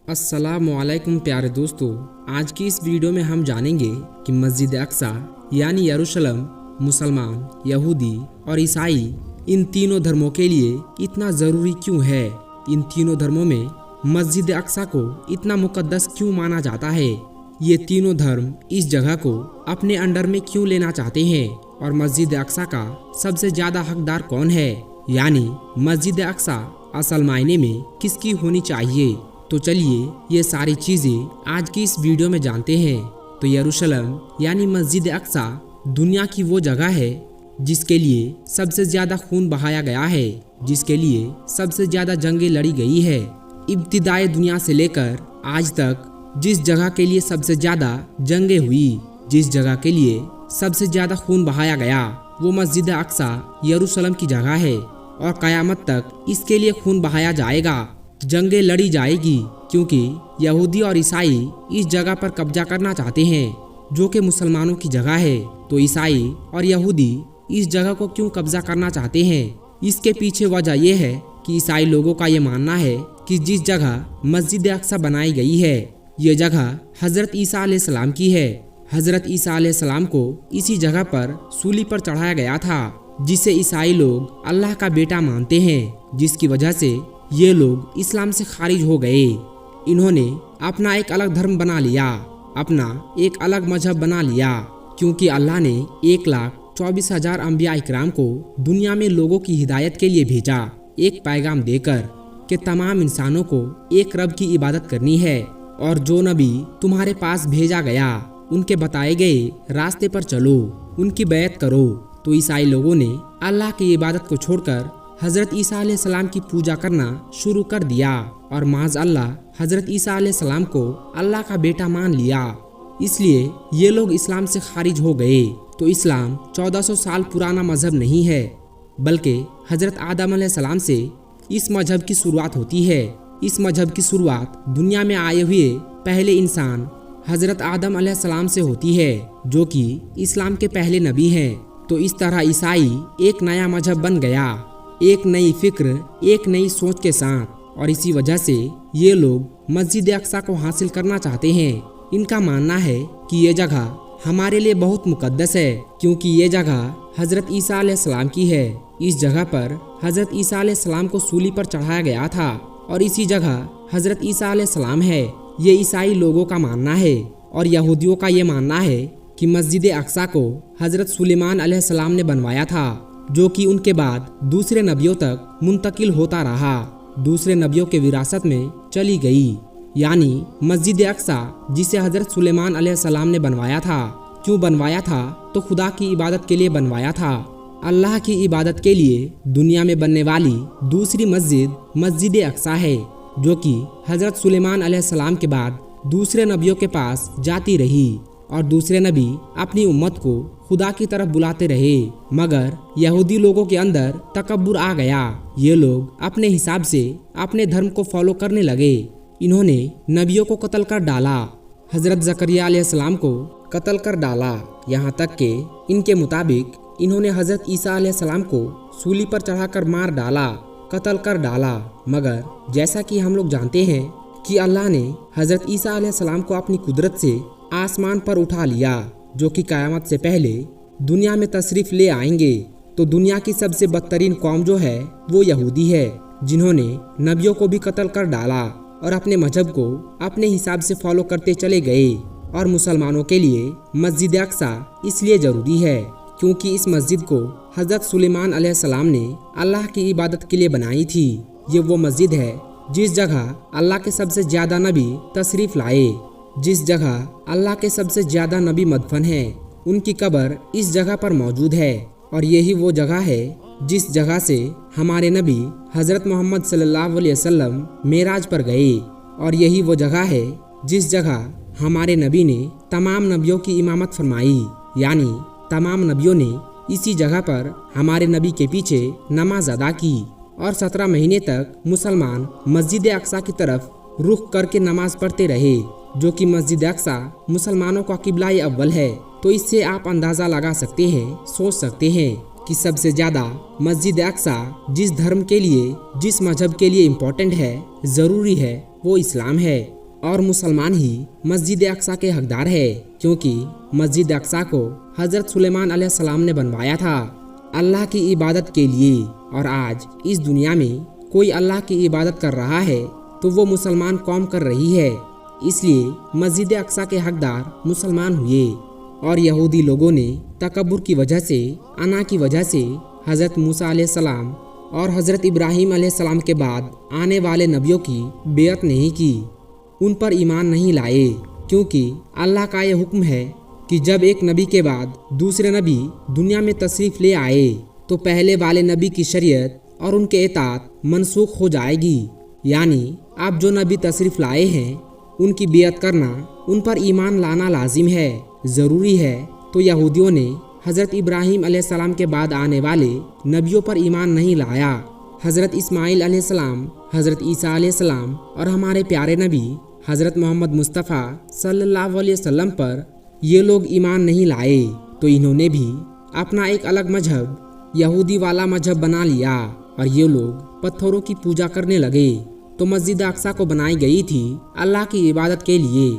अस्सलामुअलैकुम प्यारे दोस्तों, आज की इस वीडियो में हम जानेंगे कि मस्जिद अक्सा यानी यरूशलेम मुसलमान, यहूदी और ईसाई इन तीनों धर्मों के लिए इतना ज़रूरी क्यों है। इन तीनों धर्मों में मस्जिद अक्सा को इतना मुकद्दस क्यों माना जाता है। ये तीनों धर्म इस जगह को अपने अंडर में क्यों लेना चाहते हैं और मस्जिद अक्सा का सबसे ज़्यादा हकदार कौन है, यानी मस्जिद अक्सा असल मायने में किसकी होनी चाहिए। तो चलिए ये सारी चीज़ें आज की इस वीडियो में जानते हैं। तो यरूशलेम यानी मस्जिद अक्सा दुनिया की वो जगह है जिसके लिए सबसे ज़्यादा खून बहाया गया है, जिसके लिए सबसे ज़्यादा जंगें लड़ी गई है। इब्तिदाई दुनिया से लेकर आज तक जिस जगह के लिए सबसे ज़्यादा जंगें हुई, जिस जगह के लिए सबसे ज़्यादा खून बहाया गया, वो मस्जिद अक्सा यरूशलेम की जगह है और क़यामत तक इसके लिए खून बहाया जाएगा, जंगें लड़ी जाएगी, क्योंकि यहूदी और ईसाई इस जगह पर कब्जा करना चाहते हैं जो कि मुसलमानों की जगह है। तो ईसाई और यहूदी इस जगह को क्यों कब्जा करना चाहते हैं, इसके पीछे वजह यह है कि ईसाई लोगों का ये मानना है कि जिस जगह मस्जिद अक्सा बनाई गई है, ये जगह हज़रत ईसा अलैहिस्सलाम की है। हज़रत ईसा अलैहिस्सलाम को इसी जगह पर सूली पर चढ़ाया गया था, जिसे ईसाई लोग अल्लाह का बेटा मानते हैं, जिसकी वजह से ये लोग इस्लाम से खारिज हो गए। इन्होंने अपना एक अलग धर्म बना लिया, अपना एक अलग मजहब बना लिया, क्योंकि अल्लाह ने 1,24,000 अंबिया इकराम को दुनिया में लोगों की हिदायत के लिए भेजा, एक पैगाम देकर कि तमाम इंसानों को एक रब की इबादत करनी है और जो नबी तुम्हारे पास भेजा गया उनके बताए गए रास्ते पर चलो, उनकी बैत करो। तो ईसाई लोगों ने अल्लाह की इबादत को छोड़कर हज़रत ईसा अलैहिस्सलाम की पूजा करना शुरू कर दिया और माज़ अल्लाह हज़रत ईसा अलैहिस्सलाम को अल्लाह का बेटा मान लिया। इसलिए ये लोग इस्लाम से खारिज हो गए। तो इस्लाम 1400 साल पुराना मजहब नहीं है, बल्कि हज़रत आदम अलैहिस्सलाम से इस मजहब की शुरुआत होती है। इस मजहब की शुरुआत दुनिया में आए हुए पहले इंसान हज़रत आदम अलैहिस्सलाम से होती है, जो कि इस्लाम के पहले नबी हैं। तो इस तरह ईसाई एक नया मजहब बन गया, एक नई फिक्र, एक नई सोच के साथ, और इसी वजह से ये लोग मस्जिद अक्सा को हासिल करना चाहते हैं। इनका मानना है कि ये जगह हमारे लिए बहुत मुकद्दस है, क्योंकि ये जगह हज़रत ईसा अलैहिस्सलाम की है। इस जगह पर हज़रत ईसा अलैहिस्सलाम को सूली पर चढ़ाया गया था और इसी जगह हज़रत ईसा अलैहिस्सलाम है। ये ईसाई लोगों का मानना है। और यहूदियों का ये मानना है कि मस्जिद अक्सा को हज़रत सुलेमान अलैहिस्सलाम ने बनवाया था, जो कि उनके बाद दूसरे नबियों तक मुंतकिल होता रहा, दूसरे नबियों के विरासत में चली गई। यानी मस्जिद अक्सा जिसे हज़रत सुलेमान अलैहिस्सलाम ने बनवाया था, क्यों बनवाया था, तो खुदा की इबादत के लिए बनवाया था। अल्लाह की इबादत के लिए दुनिया में बनने वाली दूसरी मस्जिद मस्जिद अक्सा है, जो कि हज़रत सुलेमान अलैहिस्सलाम के बाद दूसरे नबियों के पास जाती रही और दूसरे नबी अपनी उम्मत को खुदा की तरफ बुलाते रहे। मगर यहूदी लोगों के अंदर तकब्बुर आ गया। ये लोग अपने हिसाब से अपने धर्म को फॉलो करने लगे। इन्होंने नबियों को कत्ल कर डाला, हज़रत ज़करिया अलैहिस्सलाम को कत्ल कर डाला। यहाँ तक कि इनके मुताबिक इन्होंने हज़रत ईसा अलैहिस्सलाम को सूली पर चढ़ाकर मार डाला, कत्ल कर डाला। मगर जैसा कि हम लोग जानते हैं कि अल्लाह ने हज़रत ईसा अलैहिस्सलाम को अपनी कुदरत से आसमान पर उठा लिया, जो कि क़यामत से पहले दुनिया में तशरीफ़ ले आएंगे। तो दुनिया की सबसे बदतरीन कौम जो है वो यहूदी है, जिन्होंने नबियों को भी कत्ल कर डाला और अपने मजहब को अपने हिसाब से फॉलो करते चले गए। और मुसलमानों के लिए मस्जिद अक्सा इसलिए ज़रूरी है क्योंकि इस मस्जिद को हज़रत सुलेमान अलैहिस्सलाम ने अल्लाह की इबादत के लिए बनाई थी। ये वो मस्जिद है जिस जगह अल्लाह के सबसे ज़्यादा नबी तशरीफ़ लाए, जिस जगह अल्लाह के सबसे ज़्यादा नबी मदफन हैं, उनकी कब्र इस जगह पर मौजूद है। और यही वो जगह है जिस जगह से हमारे नबी हज़रत मोहम्मद सल्लल्लाहु अलैहि वसल्लम मेराज पर गए। और यही वो जगह है जिस जगह हमारे नबी ने तमाम नबियों की इमामत फरमाई, यानी तमाम नबियों ने इसी जगह पर हमारे नबी के पीछे नमाज अदा की। और 17 महीने तक मुसलमान मस्जिद अक्सा की तरफ रुख करके नमाज पढ़ते रहे, जो कि मस्जिद अक्सा मुसलमानों का किबला अव्वल है। तो इससे आप अंदाज़ा लगा सकते हैं, सोच सकते हैं कि सबसे ज़्यादा मस्जिद अक्सा जिस धर्म के लिए, जिस मजहब के लिए इम्पोर्टेंट है, ज़रूरी है, वो इस्लाम है। और मुसलमान ही मस्जिद अक्सा के हकदार है, क्योंकि मस्जिद अक्सा को हज़रत सुलेमान अलैहिस्सलाम ने बनवाया था अल्लाह की इबादत के लिए। और आज इस दुनिया में कोई अल्लाह की इबादत कर रहा है तो वो मुसलमान कौम कर रही है। इसलिए मस्जिद अक्सा के हकदार मुसलमान हुए। और यहूदी लोगों ने तकब्बुर की वजह से, अना की वजह से हज़रत मूसा अलैहिस्सलाम और हज़रत इब्राहीम अलैहिस्सलाम के बाद आने वाले नबियों की बेअत नहीं की, उन पर ईमान नहीं लाए, क्योंकि अल्लाह का ये हुक्म है कि जब एक नबी के बाद दूसरे नबी दुनिया में तशरीफ़ ले आए तो पहले वाले नबी की शरीयत और उनके इताअत मनसूख हो जाएगी। यानी आप जो नबी तशरीफ़ लाए हैं उनकी बेअत करना, उन पर ईमान लाना लाजिम है, ज़रूरी है। तो यहूदियों ने हज़रत इब्राहीम अलैहिस्सलाम के बाद आने वाले नबियों पर ईमान नहीं लाया। हज़रत इस्माइल अलैहिस्सलाम, हज़रत ईसा अलैहिस्सलाम और हमारे प्यारे नबी हज़रत मोहम्मद मुस्तफ़ा सल्लल्लाहु अलैहि वसल्लम पर ये लोग ईमान नहीं लाए। तो इन्होंने भी अपना एक अलग मजहब, यहूदी वाला मजहब बना लिया और ये लोग पत्थरों की पूजा करने लगे। तो मस्जिद अक्सा को बनाई गई थी अल्लाह की इबादत के लिए।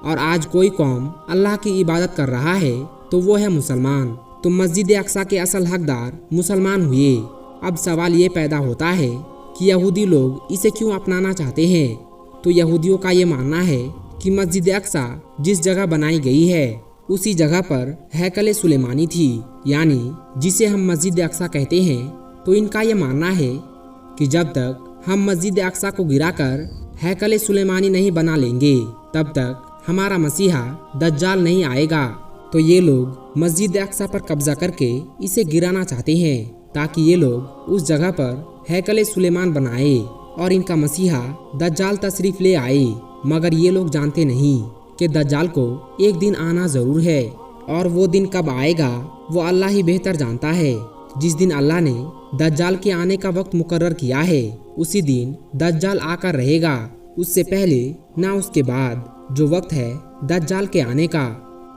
और आज कोई कौम अल्लाह की इबादत कर रहा है तो वो है मुसलमान। तो मस्जिद अक्सा के असल हकदार मुसलमान हुए। अब सवाल ये पैदा होता है कि यहूदी लोग इसे क्यों अपनाना चाहते हैं। तो यहूदियों का ये मानना है कि मस्जिद अक्सा जिस जगह बनाई गई है उसी जगह पर हैकल सुलेमानी थी, यानी जिसे हम मस्जिद अक्सा कहते हैं। तो इनका ये मानना है कि जब तक हम मस्जिद अक्सा को गिराकर हैकल सुलेमानी नहीं बना लेंगे तब तक हमारा मसीहा दज्जाल नहीं आएगा। तो ये लोग मस्जिद अक्सा पर कब्जा करके इसे गिराना चाहते हैं ताकि ये लोग उस जगह पर हैकल सुलेमान बनाए और इनका मसीहा दज्जाल तशरीफ़ ले आए। मगर ये लोग जानते नहीं कि दज्जाल को एक दिन आना ज़रूर है, और वो दिन कब आएगा वो अल्लाह ही बेहतर जानता है। जिस दिन अल्लाह ने दज्जाल के आने का वक्त मुकर्रर किया है उसी दिन दज्जाल आकर रहेगा, उससे पहले ना उसके बाद। जो वक्त है दज्जाल के आने का,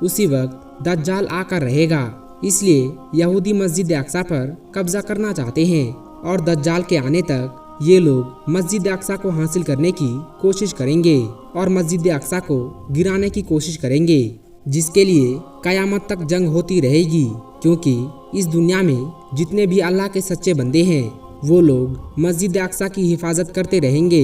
उसी वक्त दज्जाल आकर रहेगा। इसलिए यहूदी मस्जिद अक्सा पर कब्जा करना चाहते हैं और दज्जाल के आने तक ये लोग मस्जिद अक्सा को हासिल करने की कोशिश करेंगे और मस्जिद अक्सा को गिराने की कोशिश करेंगे, जिसके लिए कयामत तक जंग होती रहेगी। क्योंकि इस दुनिया में जितने भी अल्लाह के सच्चे बंदे हैं वो लोग मस्जिद अक्सा की हिफाजत करते रहेंगे।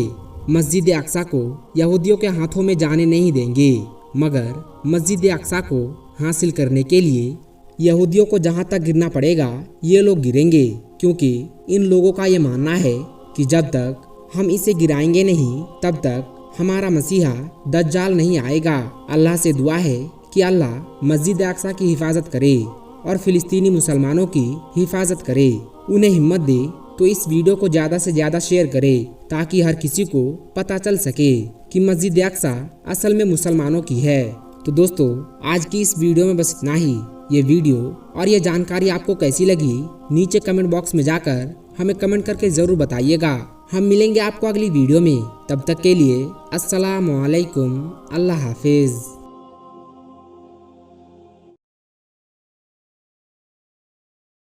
मस्जिद अक्सा को यहूदियों के हाथों में जाने नहीं देंगे, मगर मस्जिद अक्सा को हासिल करने के लिए यहूदियों को जहाँ तक गिरना पड़ेगा ये लोग गिरेंगे। क्योंकि इन लोगों का ये मानना है कि जब तक हम इसे गिराएंगे नहीं तब तक हमारा मसीहा दज्जाल नहीं आएगा। अल्लाह से दुआ है कि अल्लाह मस्जिद अक्सा की हिफाजत करे और फ़िलिस्तीनी मुसलमानों की हिफाजत करे, उन्हें हिम्मत दे। तो इस वीडियो को ज़्यादा से ज़्यादा शेयर करें ताकि हर किसी को पता चल सके कि मस्जिद अक्सा असल में मुसलमानों की है। तो दोस्तों आज की इस वीडियो में बस इतना ही। ये वीडियो और ये जानकारी आपको कैसी लगी नीचे कमेंट बॉक्स में जाकर हमें कमेंट करके ज़रूर बताइएगा। हम मिलेंगे आपको अगली वीडियो में, तब तक के लिए अस्सलामु अलैकुम, अल्लाह हाफिज़।